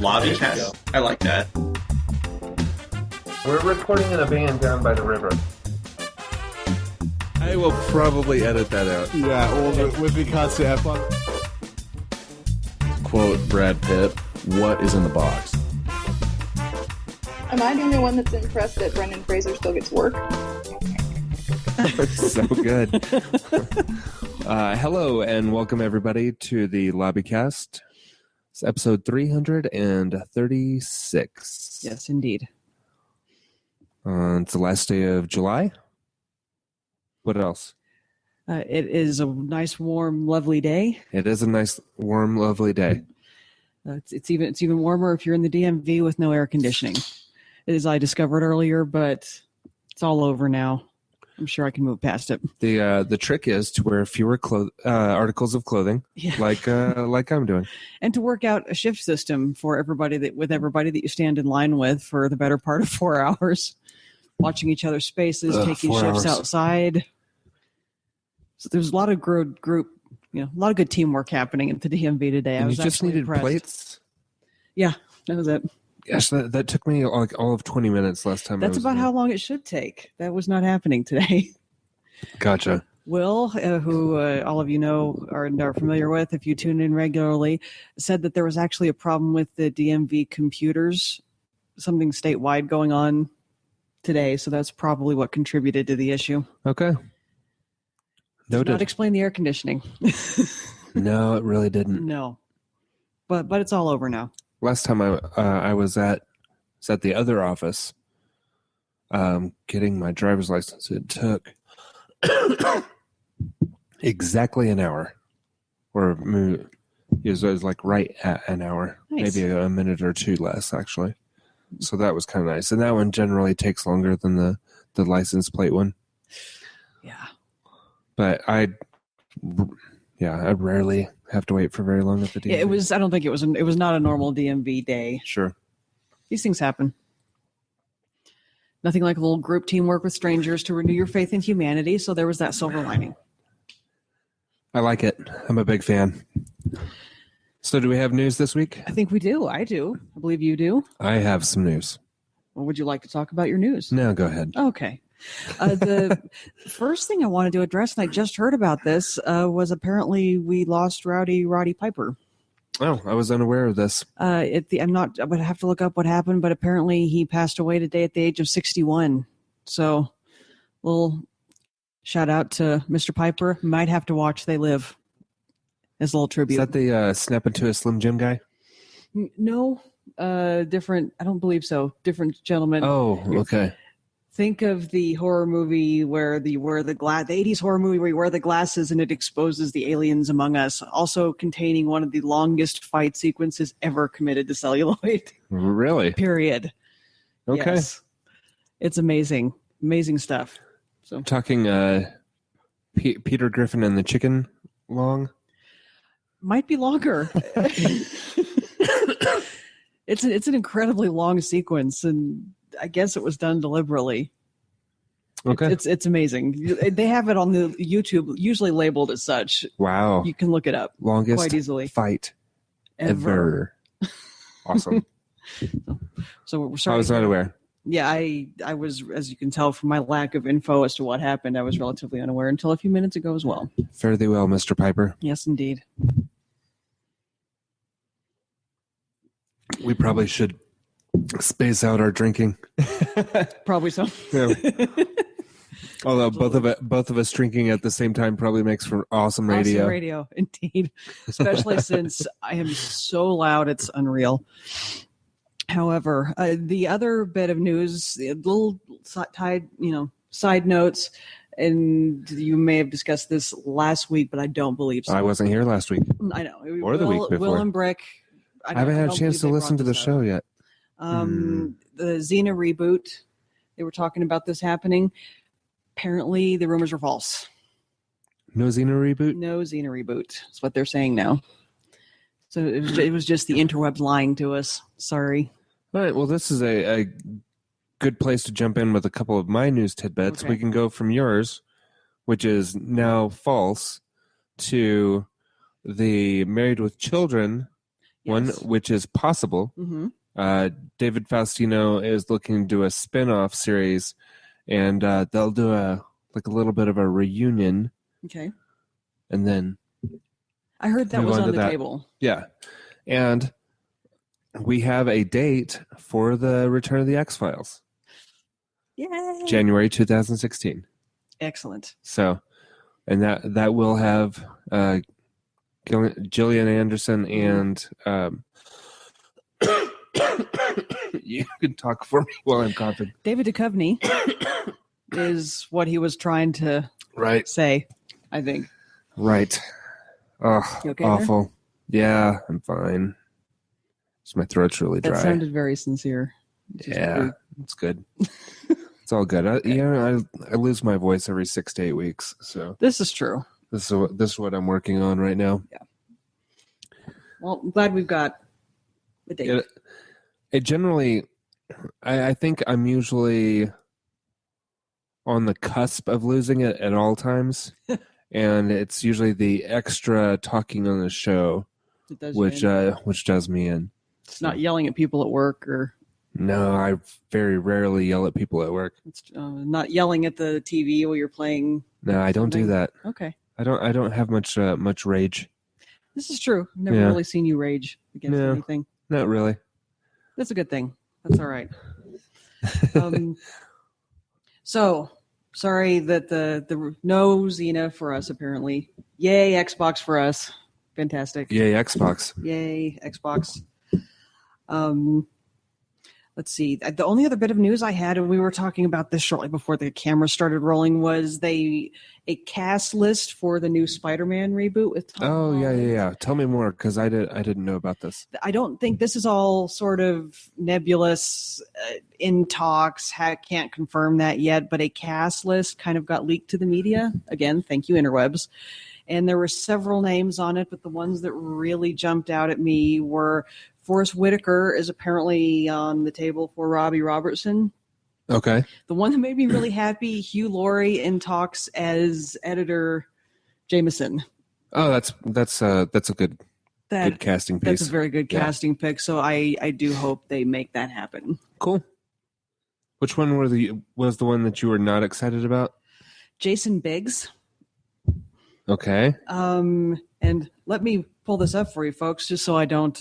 Lobbycast. I like that. We're recording in a van down by the river. I will probably edit that out. Yeah, well, it would be constant have fun. Quote Brad Pitt, what is in the box? Am I the only one that's impressed that Brendan Fraser still gets work? So good. Hello and welcome everybody to the Lobbycast. It's episode 336. Yes, indeed. It's the last day of July. What else? It is a nice, warm, lovely day. It is a nice, warm, lovely day. It's even warmer if you're in the DMV with no air conditioning. As I discovered earlier, but it's all over now. I'm sure I can move past it. The trick is to wear fewer articles of clothing, like I'm doing, and to work out a shift system for everybody that you stand in line with for the better part of 4 hours, watching each other's spaces, taking shifts outside. So there's a lot of a lot of good teamwork happening at the DMV today. And I was you just needed impressed. plates. Yeah, that was it. Yes, that took me like all of 20 minutes last time. That's about how long it should take. That was not happening today. Gotcha. Will, who all of you know are familiar with, if you tune in regularly, said that there was actually a problem with the DMV computers, something statewide going on today. So that's probably what contributed to the issue. Okay. Does not explain the air conditioning. No, it really didn't. No, but it's all over now. Last time I was at the other office, getting my driver's license. It took exactly an hour, or it was like right at an hour, nice. Maybe a minute or two less actually. So that was kind of nice, and that one generally takes longer than the license plate one. Yeah, but I rarely have to wait for very long at the DMV. I don't think it was not a normal DMV day. Sure. These things happen. Nothing like a little group teamwork with strangers to renew your faith in humanity. So there was that silver lining. I like it. I'm a big fan. So do we have news this week? I think we do. I do. I believe you do. I have some news. Or would you like to talk about your news? No, go ahead. Okay. The first thing I wanted to address, and I just heard about this, was apparently we lost Roddy Piper. Oh, I was unaware of this. I would have to look up what happened, but apparently he passed away today at the age of 61. So, little shout out to Mr. Piper. Might have to watch They Live as a little tribute. Is that the Snap Into a Slim Jim guy? No, different. I don't believe so. Different gentleman. Oh, okay. Think of the horror movie where the 80s horror movie where you wear the glasses and it exposes the aliens among us, also containing one of the longest fight sequences ever committed to celluloid. Really? Period. Okay. Yes. It's amazing. Amazing stuff. So talking Peter Griffin and the Chicken long? Might be longer. It's an incredibly long sequence, and I guess it was done deliberately. Okay. It's amazing. They have it on the YouTube, usually labeled as such. Wow. You can look it up. Longest quite easily. Fight ever. Awesome. So we're sorry. I was not aware. Yeah, I was, as you can tell from my lack of info as to what happened, I was relatively unaware until a few minutes ago as well. Fare thee well, Mr. Piper. Yes, indeed. We probably should space out our drinking. Probably so. Yeah. Although both of us drinking at the same time probably makes for awesome radio. Awesome radio, indeed. Especially since I am so loud, it's unreal. However, the other bit of news, little side notes, and you may have discussed this last week, but I don't believe so. I wasn't here last week. I know. Or the week before. Will and Brick. I haven't had a chance to listen to the show yet. The Xena reboot, they were talking about this happening. Apparently, the rumors are false. No Xena reboot? No Xena reboot. That's what they're saying now. So it was just the interwebs lying to us. Sorry. All right. Well, this is a good place to jump in with a couple of my news tidbits. Okay. We can go from yours, which is now false, to the Married with Children One, Yes. which is possible. Mm-hmm. David Faustino is looking to do a spin-off series, and they'll do a little bit of a reunion, Okay. and then I heard that Move was on on to the that. table. yeah, and we have a date for the Return of the X-Files, Yay! January 2016. Excellent. So, and that will have Gillian Anderson and you can talk for me while I'm coughing. David Duchovny is what he was trying to Right. say, I think. Right. Oh, You okay there? awful. Yeah, I'm fine. Just my throat's really That dry. sounded very sincere. Just Yeah, very- it's good. It's all good. I lose my voice every 6 to 8 weeks, so This is true. this is what I'm working on right now. Well, I'm glad we've got a date. It generally, I think I'm usually on the cusp of losing it at all times, and it's usually the extra talking on the show, It does you in. which does me in. It's not yelling at people at work, or No, I very rarely yell at people at work. it's not yelling at the TV while you're playing. No, I don't do Something. that. Okay. I don't have much rage. This is true. I've never Yeah. really seen you rage against No. anything. Not really. That's a good thing. That's all right. So sorry that the no Xena for us, apparently. Yay, Xbox for us. Fantastic. Yay, Xbox. Yay, Xbox. Let's see. The only other bit of news I had, and we were talking about this shortly before the camera started rolling, was a cast list for the new Spider-Man reboot with Tom Oh, Holland. yeah. Tell me more, because I didn't know about this. I don't think this is all sort of nebulous in talks. Can't confirm that yet, but a cast list kind of got leaked to the media. Again, thank you, interwebs. And there were several names on it, but the ones that really jumped out at me were Forrest Whitaker is apparently on the table for Robbie Robertson. Okay. The one that made me really happy, Hugh Laurie in talks as editor Jameson. Oh, that's a good casting piece. That's a very good Yeah. casting pick. So I do hope they make that happen. Cool. Which one was the one that you were not excited about? Jason Biggs. Okay. And let me pull this up for you folks, just so I don't.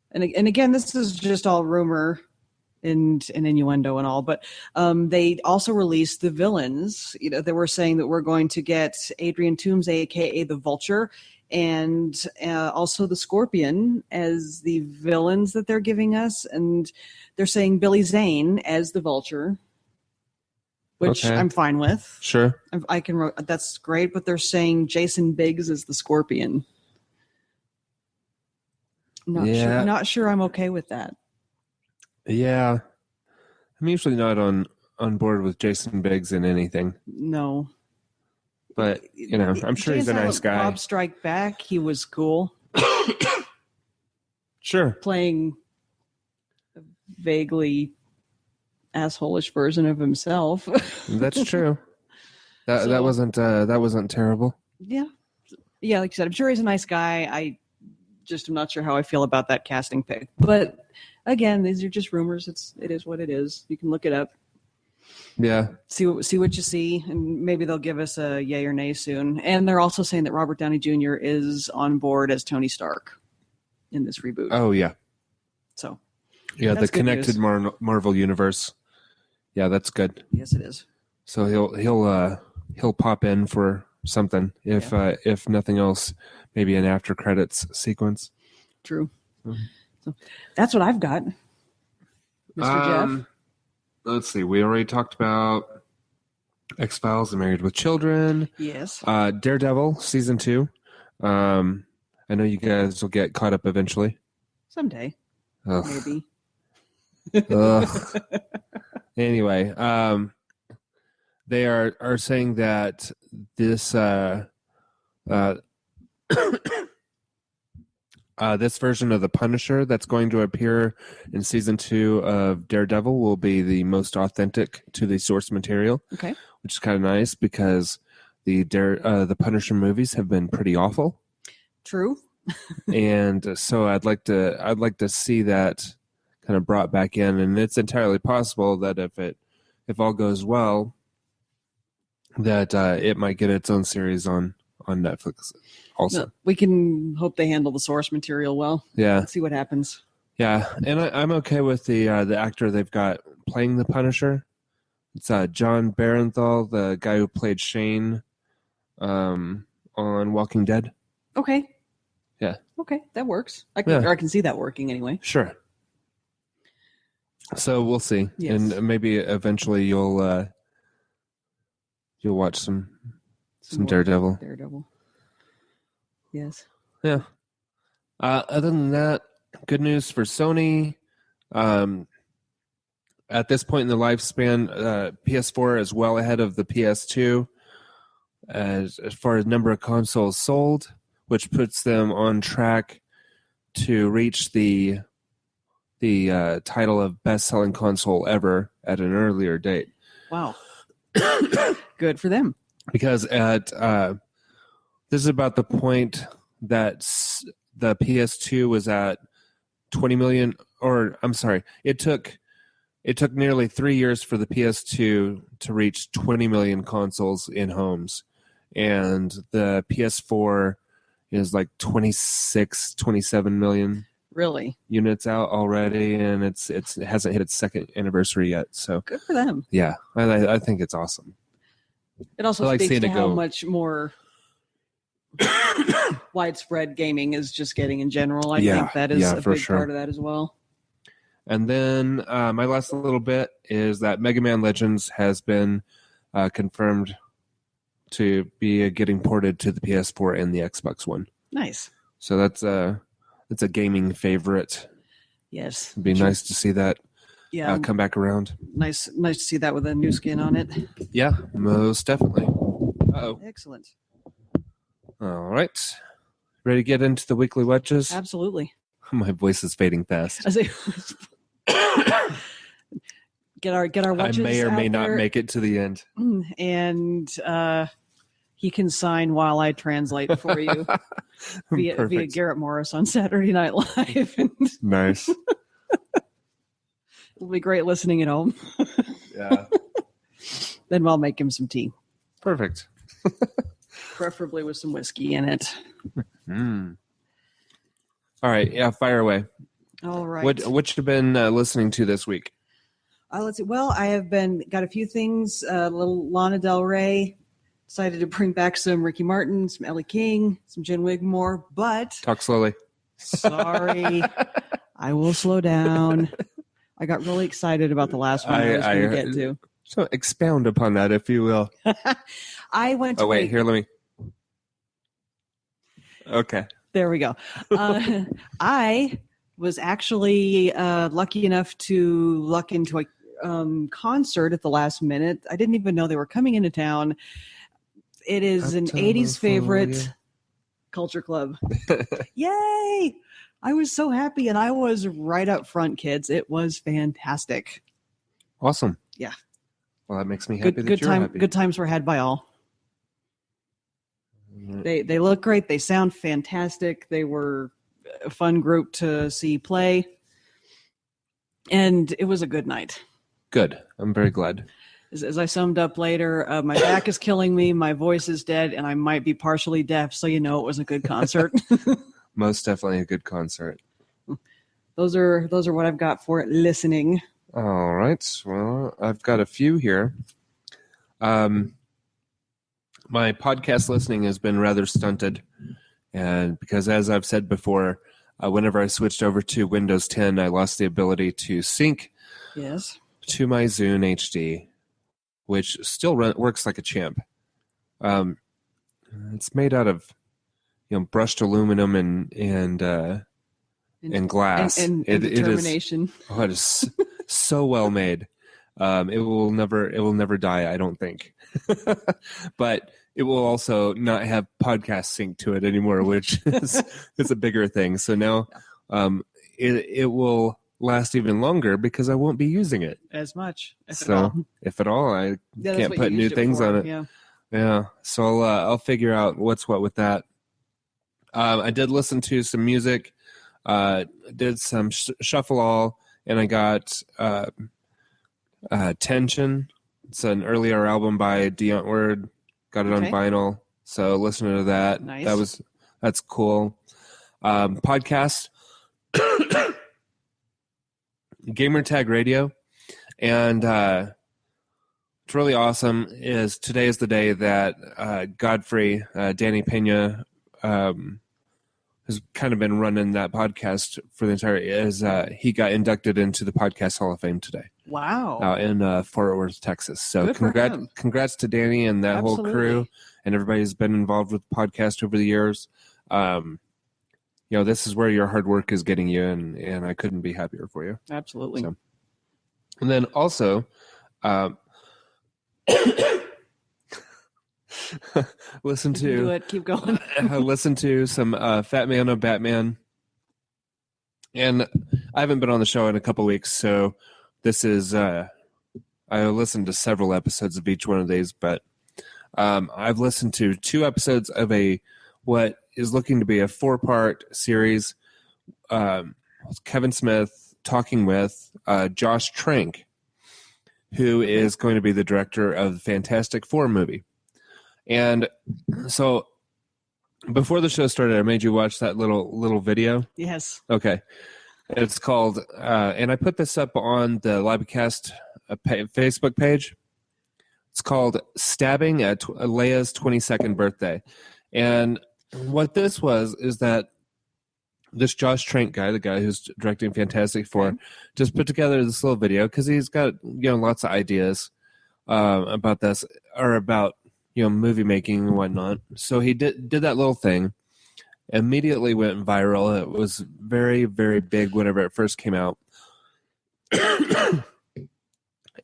And again, this is just all rumor and innuendo and all, but they also released the villains. You know, they were saying that we're going to get Adrian Toomes, aka the Vulture, and also the Scorpion as the villains that they're giving us, and they're saying Billy Zane as the Vulture, which Okay. I'm fine with. Sure. I can. That's great, but they're saying Jason Biggs is the Scorpion. Not sure I'm okay with that. Yeah. I'm usually not on board with Jason Biggs in anything, No, but I'm sure he's a nice guy. Bob Strike Back, he was cool Sure. playing a vaguely asshole-ish version of himself. That's true. That So- wasn't terrible. Yeah, like you said, I'm sure he's a nice guy. I just am not sure how I feel about that casting pick. But again, these are just rumors. It is what it is. You can look it up, Yeah. see what you see, and maybe they'll give us a yay or nay soon. And they're also saying that Robert Downey Jr. is on board as Tony Stark in this reboot. Oh yeah. So Yeah, That's the good connected Marvel universe. Yeah, that's good. yes, it is. So he'll pop in for something if nothing else, maybe an after credits sequence. True. Mhm. So that's what I've got, Mr. Jeff. Let's see. We already talked about X-Files and Married with Children. Yes. Daredevil season 2. I know you guys will get caught up eventually. Someday, Ugh. maybe. Ugh. Anyway, they are saying that this this version of the Punisher that's going to appear in season 2 of Daredevil will be the most authentic to the source material. Okay. Which is kind of nice because the Punisher movies have been pretty awful. True. And so I'd like to see that kind of brought back in, and it's entirely possible that if all goes well, that it might get its own series on Netflix also. No, we can hope they handle the source material well. Yeah. Let's see what happens. Yeah, and I'm okay with the actor they've got playing the Punisher. It's John Barenthal, the guy who played Shane on Walking Dead. Okay. Yeah. Okay, that works. I can see that working anyway. Sure. So we'll see, Yes. and maybe eventually you'll watch some more Daredevil. Yes. Yeah. Other than that, good news for Sony. At this point in the lifespan, PS4 is well ahead of the PS2 as far as number of consoles sold, which puts them on track to reach the title of best-selling console ever at an earlier date. Wow. Good for them. Because this is about the point that the PS2 was at 20 million, or I'm sorry, it took nearly 3 years for the PS2 to reach 20 million consoles in homes, and the PS4 is like 26, 27 million. Really? Units out already, and it hasn't hit its second anniversary yet. So good for them. Yeah, I think it's awesome. It also like speaks seeing to it how go. much more widespread gaming is just getting in general. I think that is a big part of that as well. And then my last little bit is that Mega Man Legends has been confirmed to be getting ported to the PS4 and the Xbox One. Nice. So that's a gaming favorite. Yes. It'd be nice to see that come back around. Nice to see that with a new skin on it. Yeah, most definitely. Uh-oh. Excellent. All right. Ready to get into the Weekly Whatchas? Absolutely. My voice is fading fast. Get our watches. I may or may not there. make it to the end. And he can sign while I translate for you via Garrett Morris on Saturday Night Live. Nice. It'll be great listening at home. Yeah. Then I'll make him some tea. Perfect. Preferably with some whiskey in it. All right. Yeah, fire away. All right. What you been listening to this week? Let's see. Well, I have got a few things. Little Lana Del Rey. Decided to bring back some Ricky Martin, some Ellie King, some Jen Wigmore, but Talk slowly. Sorry, I will slow down. I got really excited about the last one I was going to get to. So expound upon that, if you will. I went to here, let me. Okay. There we go. I was actually lucky enough to luck into a concert at the last minute. I didn't even know they were coming into town. It is an 80s favorite culture club. Yay! I was so happy, and I was right up front, kids. It was fantastic. Awesome. Yeah. Well, that makes me happy that you're happy. Good times were had by all. They look great. They sound fantastic. They were a fun group to see play. And it was a good night. Good. I'm very glad. As I summed up later, my back is killing me, my voice is dead, and I might be partially deaf, so you know it was a good concert. Most definitely a good concert. Those are what I've got for listening. All right. Well, I've got a few here. My podcast listening has been rather stunted, and because, as I've said before, whenever I switched over to Windows 10, I lost the ability to sync to my Zune HD, which still works like a champ. It's made out of brushed aluminum and glass. And determination. It is so well made. It will never die, I don't think. But it will also not have podcast sync to it anymore, which is a bigger thing. So now it will last even longer because I won't be using it as much. If at all, I can't put new things on it. Yeah. So I'll figure out what's what with that. I did listen to some music, did some shuffle all, and I got Tension. It's an earlier album by Deont Word. Got it on vinyl, so listening to that. Nice. That's cool. Podcast, Gamer Tag Radio, and what's really awesome is today is the day that Godfrey, Danny Pena, has kind of been running that podcast for the entire. He got inducted into the Podcast Hall of Fame today. Wow! Out in Fort Worth, Texas. So congrats to Danny and that whole crew and everybody who's been involved with the podcast over the years. This is where your hard work is getting you, and I couldn't be happier for you. Absolutely. So, and then also, listen to do it. Keep going. Listen to some Fat Man on Batman, and I haven't been on the show in a couple weeks, so this is I listened to several episodes of each one of these, but I've listened to 2 episodes of what is looking to be a 4-part series. Kevin Smith talking with Josh Trank, who is going to be the director of the Fantastic Four movie. And so before the show started, I made you watch that little video. Yes. Okay. It's called, and I put this up on the Lobbycast Facebook page. It's called Stabbing at Leia's 22nd Birthday. And what this is that this Josh Trank guy, the guy who's directing Fantastic Four, just put together this little video because he's got lots of ideas about this or about movie making and whatnot. So he did that little thing. Immediately went viral. It was very, very big whenever it first came out.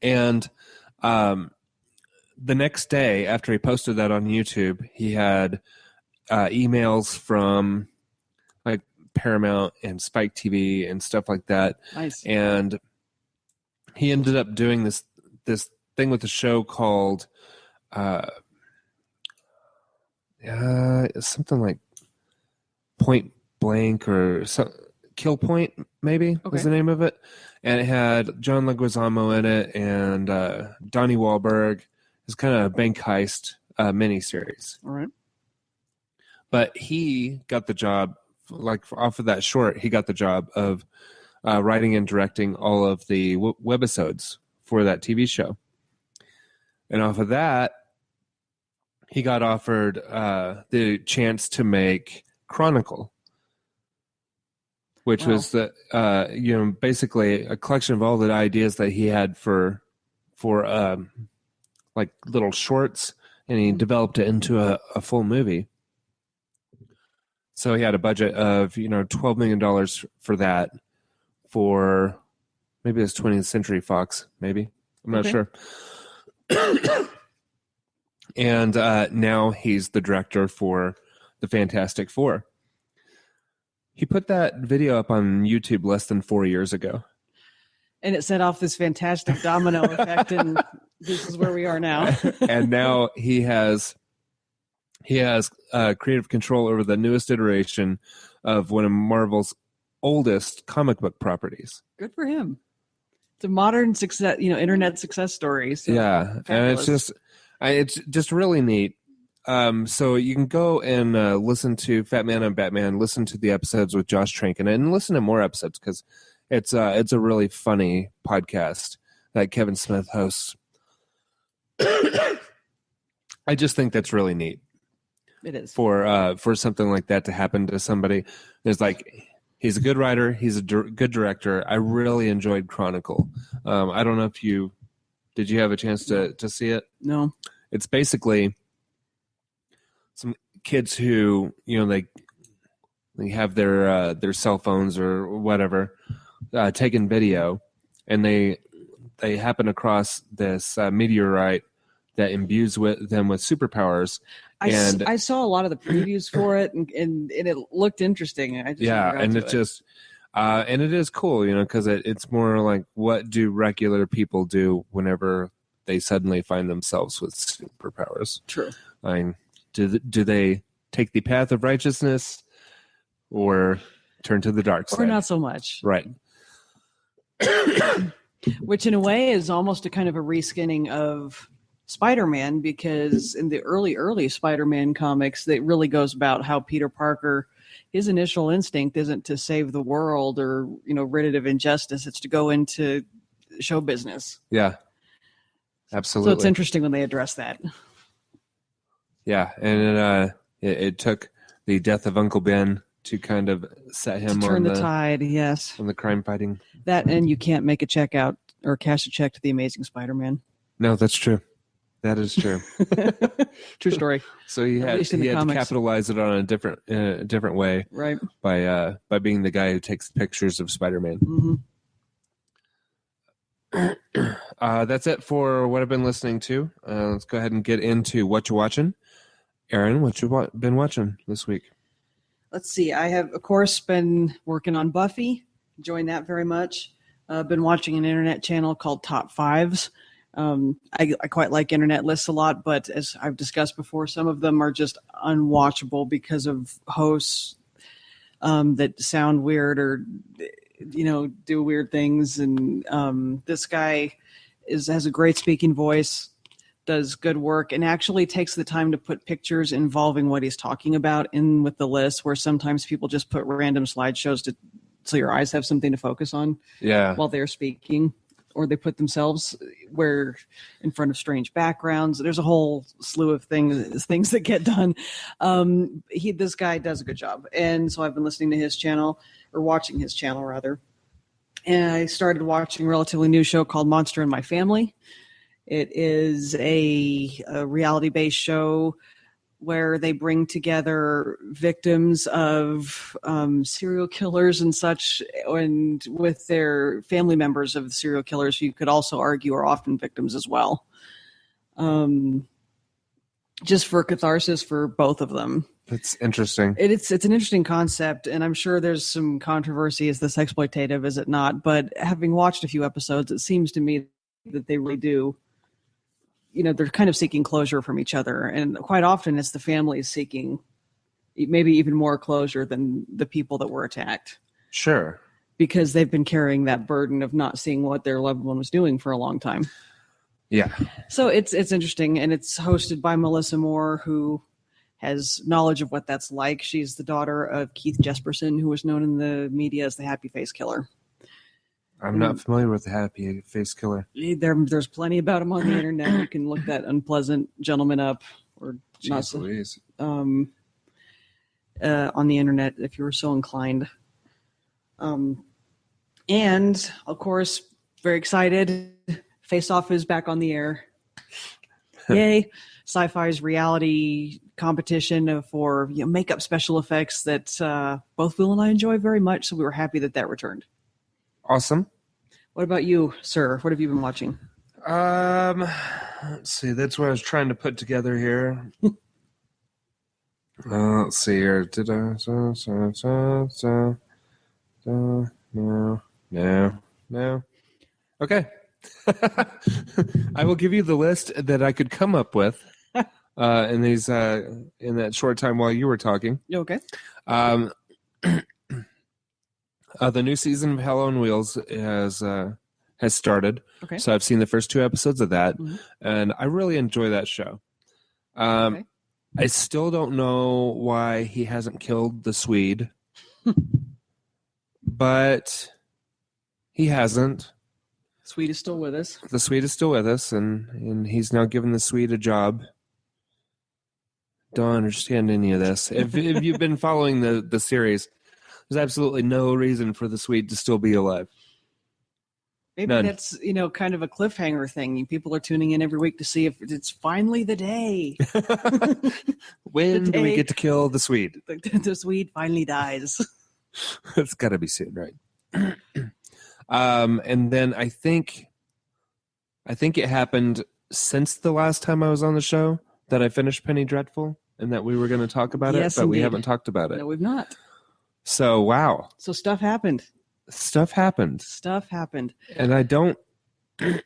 And the next day after he posted that on YouTube, he had emails from like Paramount and Spike TV and stuff like that. Nice. And he ended up doing this thing with the show called something like Point Blank or Kill Point, maybe was the name of it. And it had John Leguizamo in it and Donnie Wahlberg. It's kind of a bank heist miniseries. All right. But he got the job, like off of that short, he got the job of writing and directing all of the webisodes for that TV show. And off of that, he got offered the chance to make Chronicle, which was basically a collection of all the ideas that he had for like little shorts, and he developed it into a full movie. So he had a budget of $12 million for that, for maybe it's 20th Century Fox, maybe I'm not sure. And now he's the director for the Fantastic Four. He put that video up on YouTube less than 4 years ago. And it set off this fantastic domino effect, and this is where we are now. And now he has creative control over the newest iteration of one of Marvel's oldest comic book properties. Good for him. It's a modern success, internet success story. So yeah, fabulous. And it's just really neat. So you can go and listen to Fat Man on Batman, listen to the episodes with Josh Trank in it, and listen to more episodes because it's a really funny podcast that Kevin Smith hosts. I just think that's really neat. It is for something like that to happen to somebody. There's like, he's a good writer, he's a good director. I really enjoyed Chronicle. I don't know if did you have a chance to see it? No. It's basically some kids who they have their cell phones or whatever taking video, and they happen across this meteorite that imbues them with superpowers. I saw a lot of the previews for it, and it looked interesting. And it is cool, because it's more like, what do regular people do whenever they suddenly find themselves with superpowers? True. I mean, do they take the path of righteousness, or turn to the dark side. Or not so much. Right. Which in a way is almost a kind of a reskinning of Spider-Man, because in the early Spider-Man comics, it really goes about how Peter Parker, his initial instinct isn't to save the world or, rid it of injustice. It's to go into show business. Yeah, absolutely. So it's interesting when they address that. Yeah, and it took the death of Uncle Ben to kind of set him to turn on the tide, yes. On the crime fighting. That, and you can't make a check out or cash a check to the Amazing Spider-Man. No, that's true. That is true. True story. So he had to capitalize it on a different way, right? By being the guy who takes pictures of Spider-Man. Mm-hmm. That's it for what I've been listening to. Let's go ahead and get into what you're watching. Erin, what you been watching this week? Let's see. I have, of course, been working on Buffy. Enjoying that very much. I've been watching an internet channel called Top Fives. I quite like internet lists a lot, but as I've discussed before, some of them are just unwatchable because of hosts that sound weird or do weird things. And this guy has a great speaking voice, does good work, and actually takes the time to put pictures involving what he's talking about in with the list, where sometimes people just put random slideshows so your eyes have something to focus on while they're speaking. Or they put themselves in front of strange backgrounds. There's a whole slew of things that get done. This guy does a good job. And so I've been listening to his channel, or watching his channel rather. And I started watching a relatively new show called Monster in My Family. It is a reality-based show where they bring together victims of serial killers and such, and with their family members of the serial killers, who you could also argue are often victims as well. Just for catharsis for both of them. That's interesting. It's an interesting concept, and I'm sure there's some controversy. Is this exploitative? Is it not? But having watched a few episodes, it seems to me that they really do. They're kind of seeking closure from each other. And quite often it's the families seeking maybe even more closure than the people that were attacked. Sure. Because they've been carrying that burden of not seeing what their loved one was doing for a long time. Yeah. So it's interesting. And it's hosted by Melissa Moore, who has knowledge of what that's like. She's the daughter of Keith Jesperson, who was known in the media as the Happy Face Killer. I'm not familiar with the Happy Face Killer. There's plenty about him on the internet. You can look that unpleasant gentleman up, or not so, on the internet if you were so inclined. And of course, very excited. Face Off is back on the air. Yay! Sci-Fi's reality competition for makeup special effects that both Will and I enjoy very much. So we were happy that returned. Awesome. What about you, sir? What have you been watching? Let's see. That's what I was trying to put together here. Let's see here. Did I? No. Okay. I will give you the list that I could come up with in that short time while you were talking. Okay. The new season of Hell on Wheels has started. Okay. So I've seen the first 2 episodes of that, and I really enjoy that show. Okay. I still don't know why he hasn't killed the Swede, but he hasn't. Swede is still with us. The Swede is still with us, and he's now given the Swede a job. Don't understand any of this. If you've been following the series, there's absolutely no reason for the Swede to still be alive. Maybe None. that's, kind of a cliffhanger thing. People are tuning in every week to see if it's finally the day. When do we get to kill the Swede? The Swede finally dies. It's got to be soon, right? And then I think it happened since the last time I was on the show that I finished Penny Dreadful and that we were going to talk about Yes, it, but we indeed. haven't talked about it. No, we've not. So, wow. So stuff happened. Stuff happened. And I don't know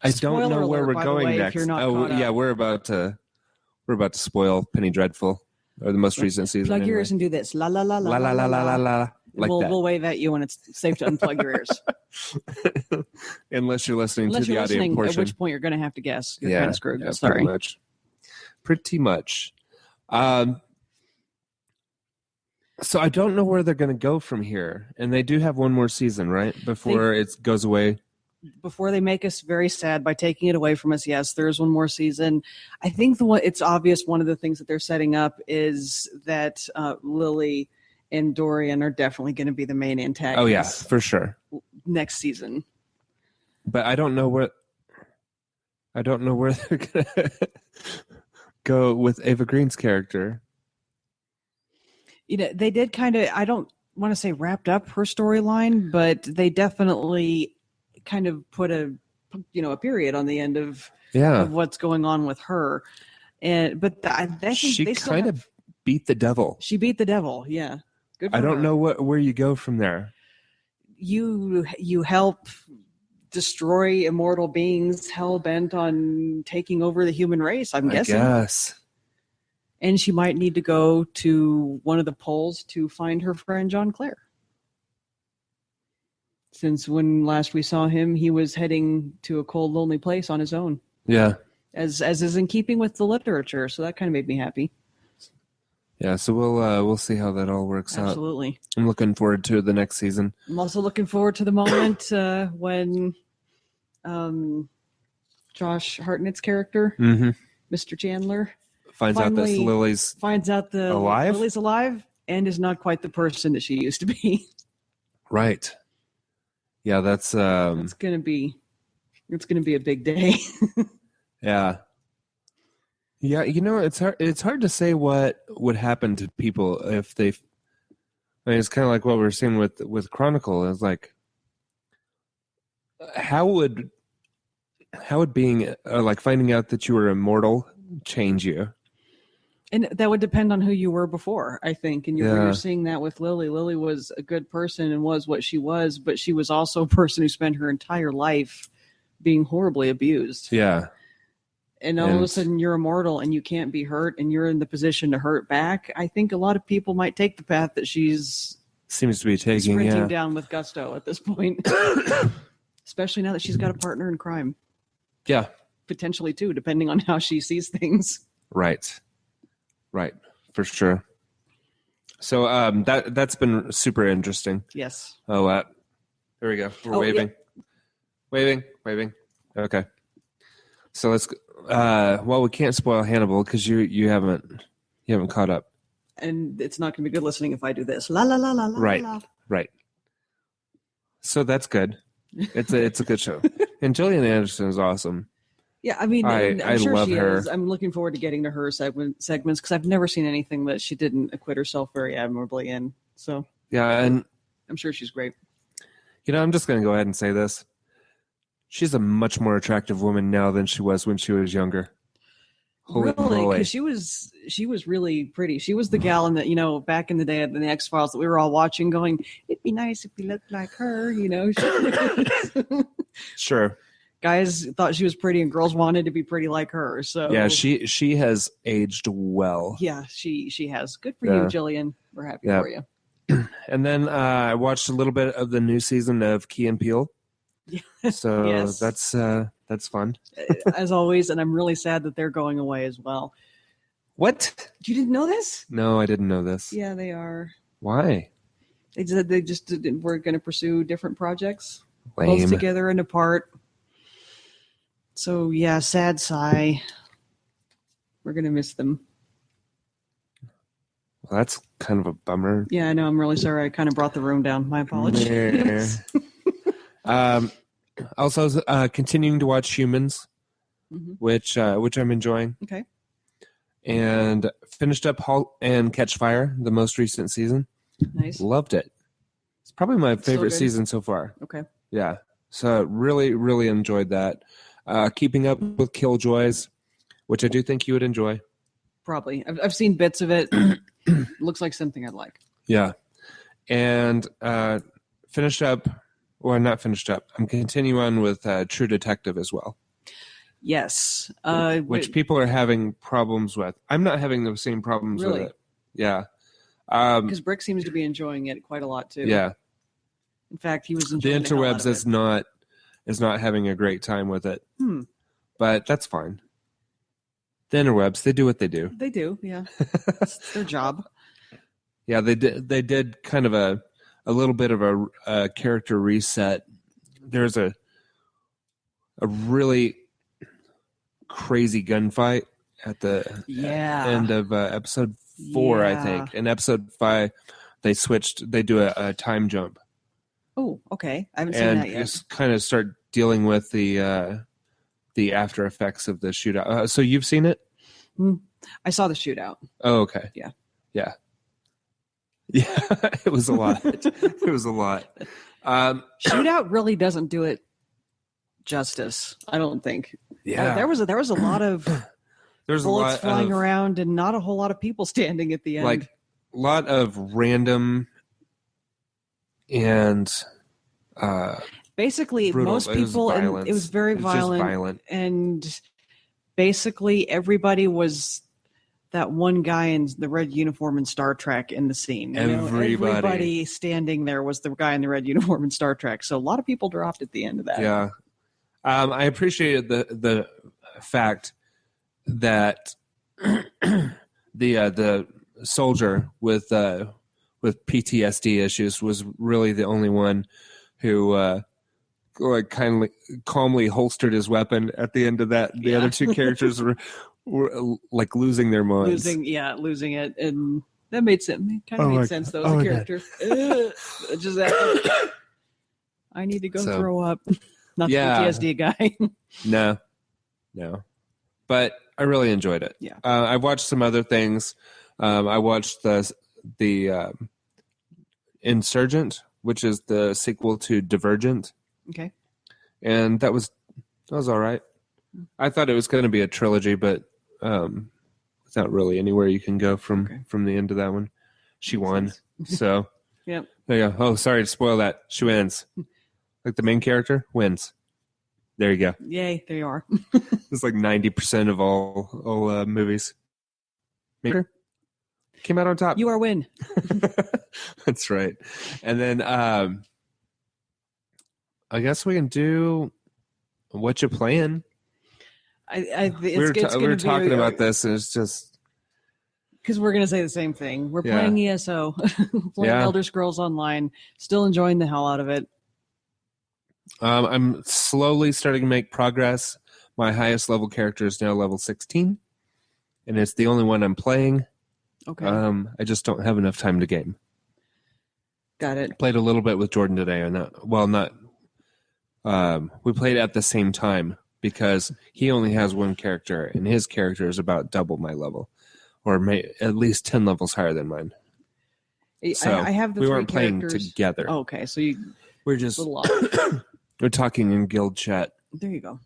Spoiler where alert, we're by the going way, if next. you're not caught up. Yeah, we're about to spoil Penny Dreadful. or the most recent season. Plug your anyway. ears and do this. La la la la La la la la la la. Like that. We'll wave at you when it's safe to unplug your ears. Unless you're listening to the audio portion. At which point you're going to have to guess. You're kind of screwed. Yeah, Sorry. Pretty much. So I don't know where they're going to go from here. And they do have one more season, right? Before it goes away. Before they make us very sad by taking it away from us, yes, there's one more season. I think it's obvious one of the things that they're setting up is that Lily and Dorian are definitely going to be the main antagonists. Oh, yeah, for sure. Next season. But I don't know where they're going to go with Ava Green's character. You know, they did kind of, I don't want to say wrapped up her storyline, but they definitely kind of put a period on the end of what's going on with her. But I think she they still kind of beat the devil. She beat the devil. Yeah. Good for I don't her. know where you go from there. You help destroy immortal beings hell bent on taking over the human race, I'm guessing. Yes. And she might need to go to one of the poles to find her friend John Clare. Since when last we saw him, he was heading to a cold, lonely place on his own. Yeah. As is in keeping with the literature, so that kind of made me happy. Yeah, so we'll see how that all works out. Absolutely. I'm looking forward to the next season. I'm also looking forward to the moment when Josh Hartnett's character, Mr. Chandler, finds out that Lily's alive? Lily's alive and is not quite the person that she used to be. Right. Yeah, that's it's gonna be a big day. Yeah. Yeah, it's hard to say what would happen to people if they. I mean, it's kind of like what we were seeing with Chronicle. It's like, how would being like finding out that you were immortal change you? And that would depend on who you were before, I think. And you're seeing that with Lily. Lily was a good person and was what she was, but she was also a person who spent her entire life being horribly abused. Yeah. And all of a sudden you're immortal and you can't be hurt and you're in the position to hurt back. I think a lot of people might take the path that she's seems to be taking, sprinting down with gusto at this point. Especially now that she's got a partner in crime. Yeah. Potentially too, depending on how she sees things. Right. Right. For sure. So that's been super interesting. Yes. Oh, there we go. We're waving. Yeah. Waving. Okay. So let's. Well, we can't spoil Hannibal because you haven't caught up, and it's not going to be good listening if I do this. La la la la la. Right. So that's good. It's a good show, and Gillian Anderson is awesome. Yeah, I mean, I sure love she her. is. I'm looking forward to getting to her segments because I've never seen anything that she didn't acquit herself very admirably in. So yeah, and I'm sure she's great. I'm just going to go ahead and say this. She's a much more attractive woman now than she was when she was younger. Holy really? moly. Because she was really pretty. She was the gal in the, back in the day at the X-Files that we were all watching going, it'd be nice if we looked like her, Sure. Guys thought she was pretty and girls wanted to be pretty like her. So yeah, she has aged well. Yeah, she has. Good for you, Jillian. We're happy for you. And then I watched a little bit of the new season of Key and Peele. So yes. that's fun. As always, and I'm really sad that they're going away as well. What? You didn't know this? No, I didn't know this. Yeah, they are. Why? They said they just were going to pursue different projects. Lame. Both together and apart. So yeah, sad sigh. We're going to miss them. Well, that's kind of a bummer. Yeah, I know. I'm really sorry. I kind of brought the room down. My apologies. Also, continuing to watch Humans, which I'm enjoying. Okay. And finished up *Halt and Catch Fire*, the most recent season. Nice. Loved it. It's probably my favorite season so far. Okay. Yeah. So really, really enjoyed that. Keeping Up with Killjoys, which I do think you would enjoy. Probably. I've seen bits of it. Looks like something I'd like. Yeah. And finished up, or not finished up, I'm continuing on with True Detective as well. Yes. Which people are having problems with. I'm not having the same problems with it. Yeah. Because Brick seems to be enjoying it quite a lot too. Yeah. In fact, he was The enjoying the hell out interwebs of it. is not having a great time with it. But that's fine. The interwebs, they do what they do. They do, yeah. It's their job. Yeah, they did kind of a little bit of a character reset. There's a really crazy gunfight at the end of episode 4, I think. In episode 5, they do a time jump. Oh, okay. I haven't seen that yet. Just kind of start dealing with the after effects of the shootout. So you've seen it? I saw the shootout. Oh, okay. Yeah. It was a lot. It was a lot. Shootout really doesn't do it justice, I don't think. Yeah. There was a lot of There's bullets flying around and not a whole lot of people standing at the end. Like a lot of random and basically brutal. most people, and it was very violent, and basically everybody was that one guy in the red uniform in Star Trek in the scene. Everybody standing there was the guy in the red uniform in Star Trek. So a lot of people dropped at the end of that. Yeah. I appreciated the fact that the soldier with PTSD issues was really the only one who calmly holstered his weapon at the end of that. The other two characters were like losing their minds. Losing it, and that made sense. Kind of made sense though as a character. Just that. I need to go throw up. Not the PTSD guy. No, but I really enjoyed it. Yeah, I watched some other things. I watched the Insurgent, which is the sequel to Divergent. Okay, and that was all right. I thought it was going to be a trilogy, but it's not really anywhere you can go from the end of that one. She won, so yep. There you go. Oh, sorry to spoil that. She wins. Like the main character wins. There you go. Yay! There you are. It's like 90% of all movies. Maker came out on top. You are win. That's right. And then I guess we can do what you playing. We were talking about this, and it's just because we're going to say the same thing. We're playing ESO, playing Elder Scrolls Online, still enjoying the hell out of it. I'm slowly starting to make progress. My highest level character is now level 16, and it's the only one I'm playing. Okay. I just don't have enough time to game. Got it. Played a little bit with Jordan today, we played at the same time because he only has one character, and his character is about double my level, or at least 10 levels higher than mine. So I have the we three weren't playing characters together. Oh, okay, so we're just little off. We're talking in guild chat. There you go.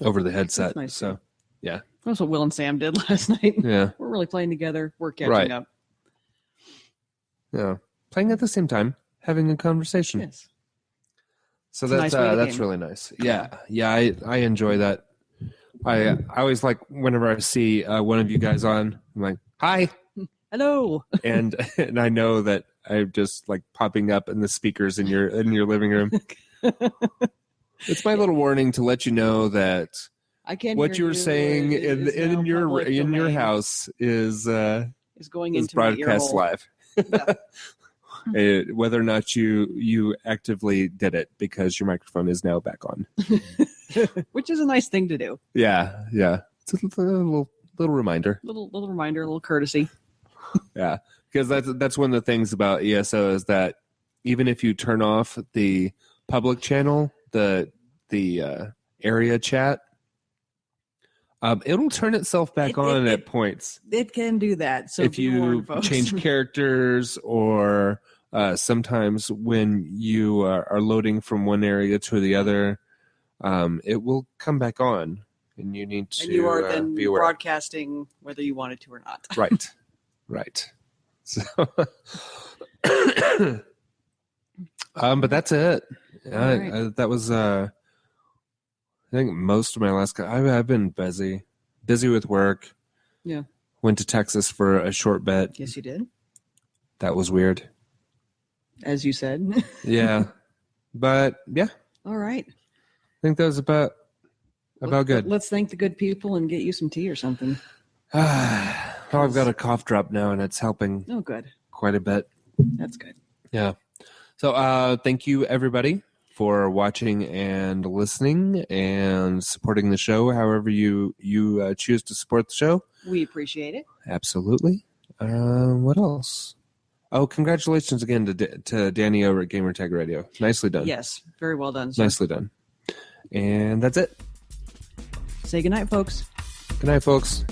Over the headset. That's nice. So yeah, that's what Will and Sam did last night. Yeah, we're really playing together. We're catching up. Yeah, playing at the same time, having a conversation. Yes. So that's really nice. Yeah. I enjoy that. I always like whenever I see one of you guys on, I'm like, hi, hello, and I know that I'm just like popping up in the speakers in your living room. It's my little warning to let you know that I can't. What you were saying in your house is going into broadcast live. Yeah. Whether or not you actively did it, because your microphone is now back on, which is a nice thing to do. Yeah. It's a little reminder, little reminder, a little courtesy. Yeah, because that's one of the things about ESO is that even if you turn off the public channel, the area chat, it'll turn itself back on at points. It can do that. So if you change characters, or sometimes when you are loading from one area to the other, it will come back on, and you need to. And you are then be aware. Broadcasting whether you wanted to or not. Right. So, but that's it. Right. That was I think most of my last. I've been busy with work. Yeah. Went to Texas for a short bit. Yes, you did. That was weird. As you said. Yeah. But yeah, All right. I think that was about good. Let's thank the good people and get you some tea or something. Well, I've got a cough drop now, and it's helping Oh, good. quite a bit. That's good. Yeah. So thank you, everybody, for watching and listening and supporting the show however you choose to support the show. We appreciate it. Absolutely. What else? Oh, congratulations again to Danny over at Gamertag Radio. Nicely done. Yes. Very well done, sir. Nicely done. And that's it. Say goodnight, folks. Good night, folks.